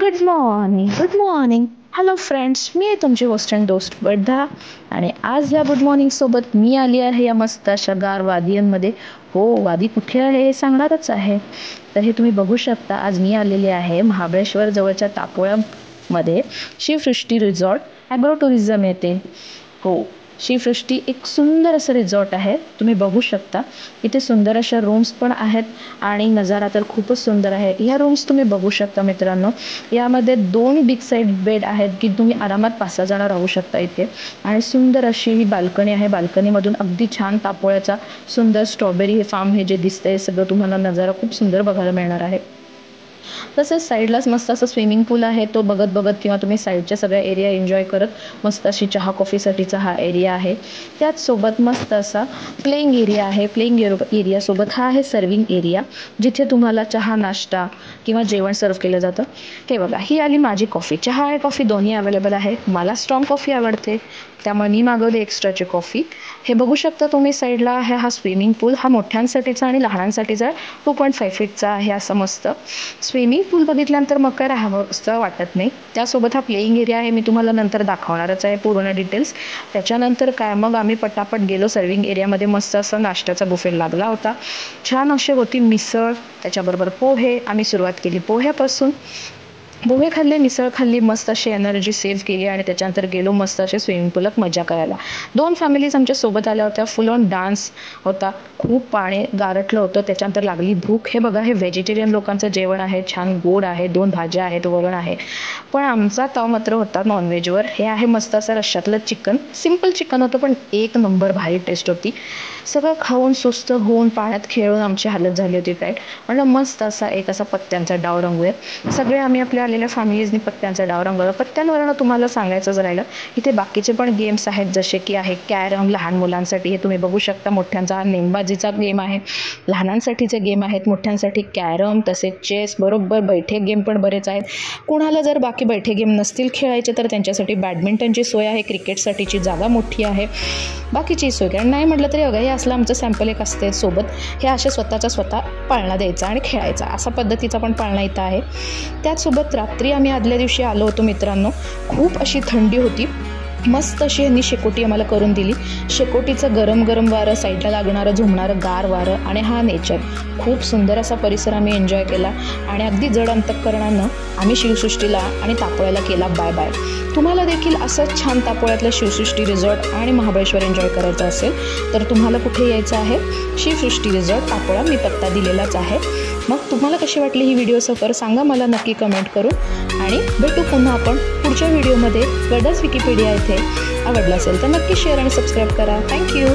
Good morning. Hello friends, मी आहे तुमची host and दोस्त वर्धा. आणि आज या गुड मॉर्निंग सोबत मी आली आहे या मस्त अशा गार वादियांमध्ये. हो, वादी कुठे आहे हे सांगणारच आहे. तर हे तुम्ही बघू शकता, आज मी आलेले आहे महाबळेश्वर जवळच्या तापोळ्यामध्ये शिवसृष्टी रिसॉर्ट ॲग्रो टुरिझम येते. हो, शिवसृष्टी एक सुंदर असं रिसॉर्ट आहे. तुम्ही बघू शकता इथे सुंदर अशा रूम्स पण आहेत आणि नजारा तर खूपच सुंदर आहे. ह्या रूम्स तुम्ही बघू शकता मित्रांनो. यामध्ये 2 बिग साईड बेड आहेत की तुम्ही आरामात 5-6 जण राहू शकता इथे. आणि सुंदर अशी ही बाल्कनी आहे. बाल्कनीमधून अगदी छान तापोळ्याचा सुंदर स्ट्रॉबेरी हे फार्म हे जे दिसतंय सगळं तुम्हाला नजारा खूप सुंदर बघायला मिळणार आहे. तसेच साईडलाच मस्त असं स्विमिंग पूल आहे. तो बघत बघत किंवा तुम्ही साईडच्या सगळ्या एरिया एन्जॉय करत मस्त अशी चहा कॉफीसाठीचा हा एरिया आहे. त्याचसोबत मस्त असा प्लेइंग एरिया आहे. प्लेइंग एरियासोबत हा आहे सर्विंग एरिया, जिथे तुम्हाला चहा नाश्ता किंवा जेवण सर्व केलं जातं. हे बघा, ही आली माझी कॉफी. चहा आणि कॉफी दोन्ही अवेलेबल आहे. मला स्ट्रॉंग कॉफी आवडते त्यामुळे मी मागवली एक्स्ट्राची कॉफी. हे बघू शकता तुम्ही साईडला आहे हा स्विमिंग पूल. हा मोठ्यांसाठीचा आणि लहानांसाठीचा 2.5 फीटचा आहे. असं मस्त स्विमिंग पूल बघितल्यानंतर मग काय राहावं असं वाटत नाही. त्यासोबत हा प्लेइंग एरिया आहे. मी तुम्हाला नंतर दाखवणारच आहे पूर्ण डिटेल्स. त्याच्यानंतर काय मग आम्ही पटापट गेलो सर्विंग एरियामध्ये. मस्त असं नाश्त्याचा बुफे लागला होता. छान अशी होती मिसळ, त्याच्याबरोबर पोहे. आम्ही सुरुवात केली पोह्यापासून. पोहे खाल्ले, मिसळ खाल्ली, मस्त अशी एनर्जी सेव्ह केली आणि त्याच्यानंतर गेलो मस्त असे स्विमिंग पूलात मजा करायला. 2 फॅमिलीज आमच्या सोबत आल्या होत्या. फुल ऑन डान्स होता. खूप पाणी गारटलं होतं. त्याच्यानंतर लागली भूक. हे बघा, हे व्हेजिटेरियन लोकांचं जेवण आहे. छान गोड आहे. 2 भाज्या आहेत, वरण आहे. पण आमचा ताव मात्र होता नॉनव्हेजवर. हे आहे मस्त असं रश्श्यातलं चिकन. सिम्पल चिकन होतं पण एक नंबर भारी टेस्ट होती. सगळं खाऊन सुस्त होऊन पाण्यात खेळून आमची हालत झाली होती टाईट. म्हणलं मस्त असा एक असा पत्त्यांचा डाव रंगूयात. सगळे आम्ही आपल्या आलेल्या फॅमिलीजनी पत्त्यांचा डाव रंगवला. पत्त्यांवरनं तुम्हाला सांगायचंच राहिलं, इथे बाकीचे पण गेम्स आहेत जसे की आहे कॅरम लहान मुलांसाठी. हे तुम्ही बघू शकता. मोठ्यांचा हा नेमबाजीचा गेम आहे. लहानांसाठीचे गेम आहेत. मोठ्यांसाठी कॅरम, तसेच चेस, बरोबर बैठे गेम पण बरेच आहेत. कुणाला जर बाकी बैठे गेम नसतील खेळायचे तर त्यांच्यासाठी बॅडमिंटनची सोय आहे. क्रिकेटसाठीची जागा मोठी आहे. बाकीची सोय कारण नाही म्हटलं तरी बघा, हे असलं आमचं सॅम्पल एक असते सोबत. हे असे स्वतः पाळणा द्यायचा आणि खेळायचा असा पद्धतीचा पण पाळणा इथं आहे. त्याचसोबत रात्री आम्ही आदल्या दिवशी आलो होतो मित्रांनो. खूप अशी थंडी होती. मस्त अशी यांनी शेकोटी आम्हाला करून दिली. शेकोटीचं गरम गरम वारं, साईडला लागणारं झुमणारं गार वारं आणि हा नेचर. खूप सुंदर असा परिसर आम्ही एन्जॉय केला आणि अगदी जड अंतःकरणानं आम्ही शिवसृष्टीला आणि तापोळ्याला केला बाय बाय. तुम्हाला देखील असंच छान तापोळ्यातलं शिवसृष्टी रिसॉर्ट आणि महाबळेश्वर एन्जॉय करायचं असेल तर तुम्हाला कुठे यायचं आहे, शिवसृष्टी रिसॉर्ट तापोळा. मी पत्ता दिलेलाच आहे. मग तुम्हाला कशी वाटली ही व्हिडिओ सफर सांगा मला नक्की कमेंट करून. आणि भेटू पुन्हा आपण पुढच्या व्हिडिओमध्ये. वर्धाच विकिपीडिया इथे आवडला असेल तर नक्की शेअर आणि सबस्क्राईब करा. थँक्यू.